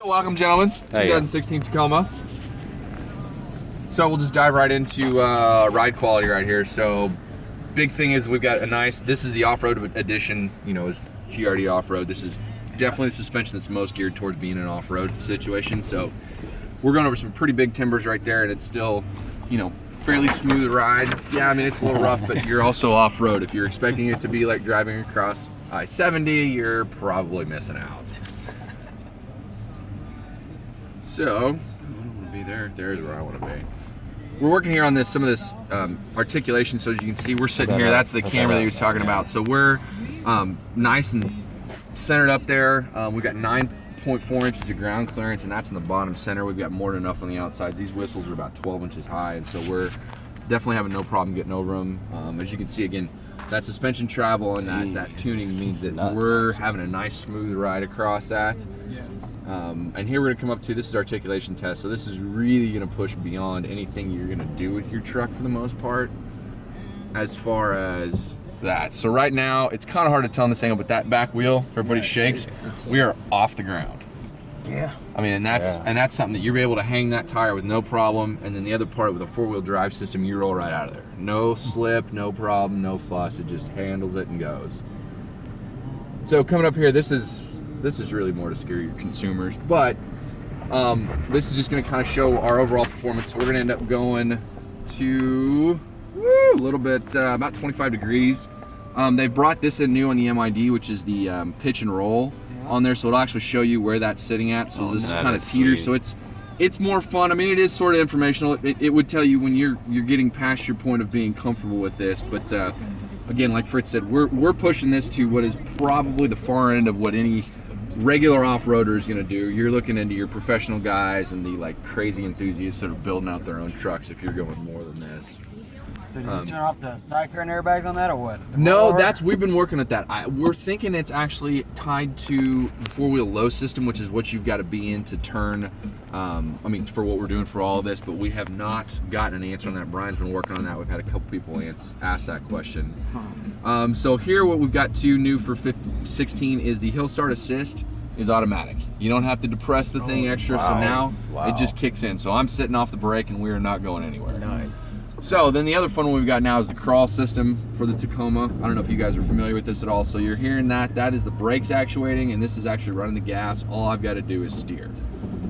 welcome gentlemen. 2016 Tacoma. So we'll just dive right into ride quality right here. So big thing is we've got a nice, this is the off-road edition, you know, is TRD off-road. This is definitely the suspension that's most geared towards being an off-road situation. So we're going over some pretty big timbers right there, and it's still, you know, fairly smooth ride. Yeah, I mean, it's a little rough, but you're also off-road. If you're expecting it to be like driving across I-70, you're probably missing out. So, I don't want to be there. There's where I want to be. We're working here on this, some of this articulation. So as you can see, we're sitting here. That's the camera that he was talking about. So we're nice and centered up there. We've got 9.4 inches of ground clearance, and that's in the bottom center. We've got more than enough on the outsides. These whistles are about 12 inches high, and so we're definitely having no problem getting over them. As you can see, again, that suspension travel and that tuning means that we're having a nice smooth ride across that. And here we're gonna come up to, this is articulation test. So this is really gonna push beyond anything you're gonna do with your truck for the most part, as far as that. So right now, it's kind of hard to tell in this angle, but that back wheel, if everybody shakes, we are off the ground. Yeah. I mean, and that's something that you're able to hang that tire with no problem. And then the other part with a four-wheel drive system, you roll right out of there. No slip, no problem, no fuss. It just handles it and goes. So coming up here, this is really more to scare your consumers, but this is just going to kind of show our overall performance. So we're going to end up going to a little bit, about 25 degrees. They've brought this in new on the MID, which is the pitch and roll on there, so it'll actually show you where that's sitting at. So this is kind of teeter, so it's more fun. I mean, it is sort of informational. It would tell you when you're getting past your point of being comfortable with this, but again, like Fritz said, we're pushing this to what is probably the far end of what any regular off-roader is going to do. You're looking into your professional guys and the like crazy enthusiasts that are building out their own trucks if you're going more than this. So did you turn off the side current airbags on that or what? No, we've been working at that. We're thinking it's actually tied to the four-wheel low system, which is what you've got to be in to turn, I mean, for what we're doing for all of this, but we have not gotten an answer on that. Brian's been working on that. We've had a couple people ask that question. So here, what we've got to new for 16 is the hill start assist is automatic. You don't have to depress the thing extra, so now it just kicks in. So I'm sitting off the brake and we are not going anywhere. Nice. So then the other fun one we've got now is the crawl system for the Tacoma. I don't know if you guys are familiar with this at all. So you're hearing that is the brakes actuating, and this is actually running the gas. All I've got to do is steer.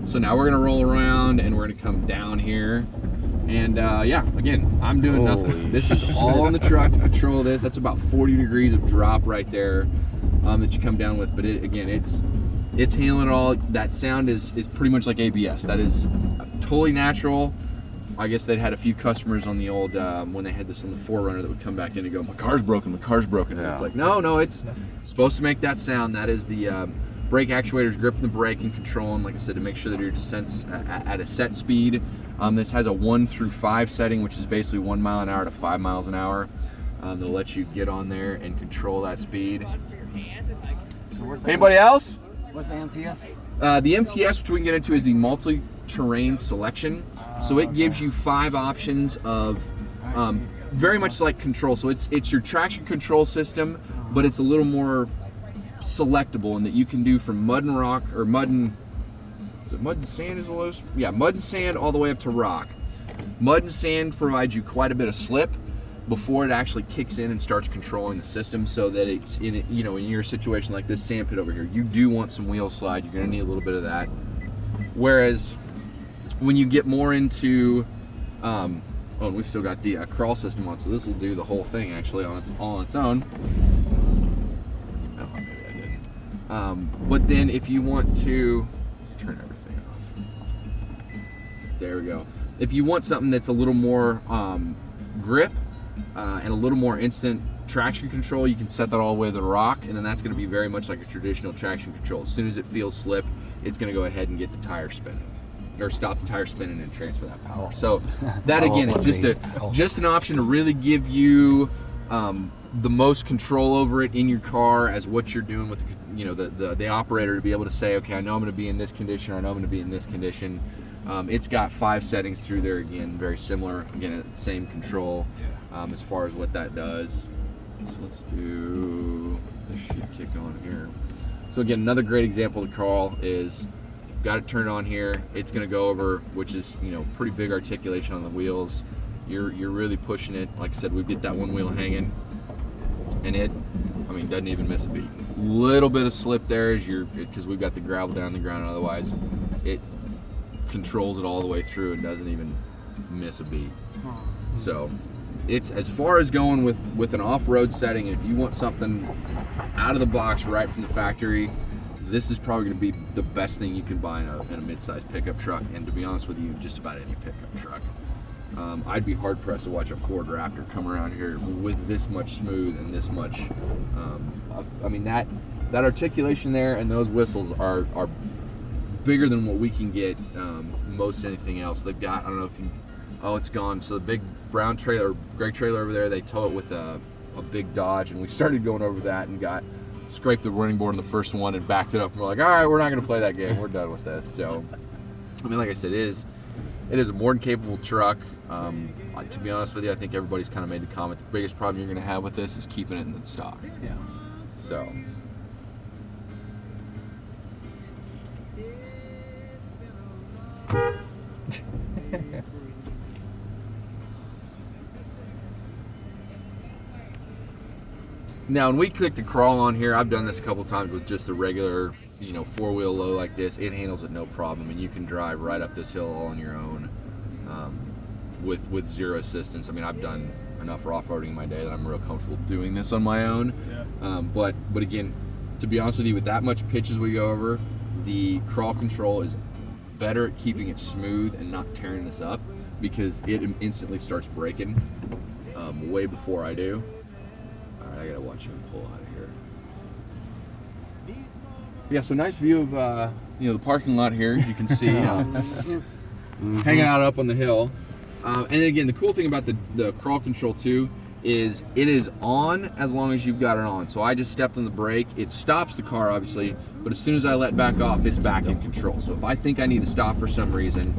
So now we're gonna roll around and we're gonna come down here. And yeah, again, I'm doing nothing. This is all on the truck to control this. That's about 40 degrees of drop right there that you come down with. But again, it's handling it all. That sound is pretty much like ABS. That is totally natural. I guess they'd had a few customers on the old, when they had this on the 4Runner that would come back in and go, my car's broken. And it's like, no, it's supposed to make that sound. That is the brake actuators gripping the brake and controlling, like I said, to make sure that your descent's at a set speed. This has a 1 through 5 setting, which is basically 1 mile an hour to 5 miles an hour. That'll let you get on there and control that speed. So Anybody else? What's the MTS? The MTS, which we can get into, is the multi-terrain selection. So it gives you 5 options of very much like control. So it's your traction control system, but it's a little more selectable in that you can do from mud and rock, or mud and sand is the lowest? Yeah, mud and sand all the way up to rock. Mud and sand provides you quite a bit of slip before it actually kicks in and starts controlling the system, so that it's in your situation like this sand pit over here, you do want some wheel slide. You're gonna need a little bit of that. Whereas when you get more into, and we've still got the crawl system on, so this will do the whole thing actually all on its own. Oh, maybe I didn't. But then if you want to, let's turn everything off. There we go. If you want something that's a little more grip and a little more instant traction control, you can set that all the way to the rock, and then that's going to be very much like a traditional traction control. As soon as it feels slip, it's going to go ahead and get the tire spinning, or stop the tire spinning and transfer that power. So that again is just an option to really give you the most control over it in your car as what you're doing with the operator, to be able to say, okay, I know I'm going to be in this condition, or I know I'm going to be in this condition. It's got 5 settings through there, again, very similar, again, same control as far as what that does. So let's do, this should kick on here. So again, another great example to crawl is got it turned on here. It's going to go over, which is, you know, pretty big articulation on the wheels. You're really pushing it. Like I said, we get that one wheel hanging, and it, I mean, doesn't even miss a beat. Little bit of slip there as because we've got the gravel down the ground. Otherwise, it controls it all the way through and doesn't even miss a beat. So it's as far as going with an off-road setting. If you want something out of the box right from the factory, this is probably going to be the best thing you can buy in a mid-sized pickup truck, and to be honest with you, just about any pickup truck. I'd be hard-pressed to watch a Ford Raptor come around here with this much smooth and this much, I mean, that articulation there and those whistles are bigger than what we can get most anything else. They've got, I don't know if you, oh, it's gone. So the big brown trailer, gray trailer over there, they tow it with a big Dodge, and we started going over that and scraped the running board in the first one and backed it up, and we're like, all right, we're not going to play that game. We're done with this. So, I mean, like I said, it is a more than capable truck. To be honest with you, I think everybody's kind of made the comment, the biggest problem you're going to have with this is keeping it in the stock. Yeah. So. Now, when we click the crawl on here, I've done this a couple times with just a regular, you know, 4-wheel low like this. It handles it no problem, and you can drive right up this hill all on your own with zero assistance. I mean, I've done enough off-roading in my day that I'm real comfortable doing this on my own. Yeah. But again, to be honest with you, with that much pitch as we go over, the crawl control is better at keeping it smooth and not tearing this up, because it instantly starts braking way before I do. All right, I gotta watch him pull out of here. Yeah, so nice view of you know, the parking lot here. As you can see, hanging out up on the hill. And again, the cool thing about the crawl control too is it is on as long as you've got it on. So I just stepped on the brake. It stops the car, obviously, but as soon as I let back off, it's back in control. So if I think I need to stop for some reason,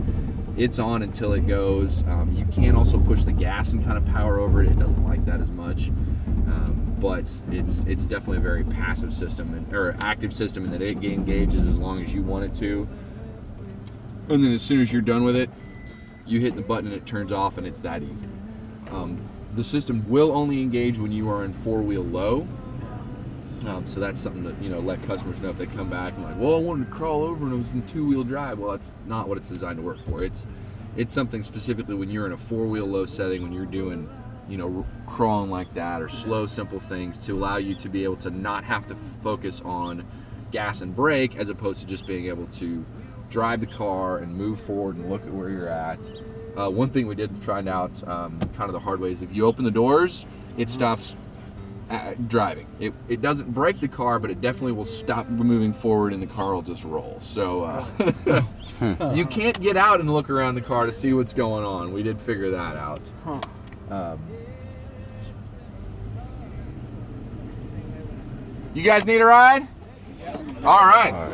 it's on until it goes. You can also push the gas and kind of power over it. It doesn't like that as much. But it's definitely a very passive system, or active system, in that it engages as long as you want it to. And then as soon as you're done with it, you hit the button and it turns off, and it's that easy. The system will only engage when you are in 4-wheel low. So that's something to, you know, let customers know if they come back and like, well, I wanted to crawl over and it was in 2-wheel drive. Well, that's not what it's designed to work for. It's something specifically when you're in a 4-wheel low setting, when you're doing, you know, crawling like that, or slow, simple things, to allow you to be able to not have to focus on gas and brake, as opposed to just being able to drive the car and move forward and look at where you're at. One thing we did find out kind of the hard way is if you open the doors, it stops driving. It doesn't break the car, but it definitely will stop moving forward, and the car will just roll. So you can't get out and look around the car to see what's going on. We did figure that out. You guys need a ride? Yeah. All right.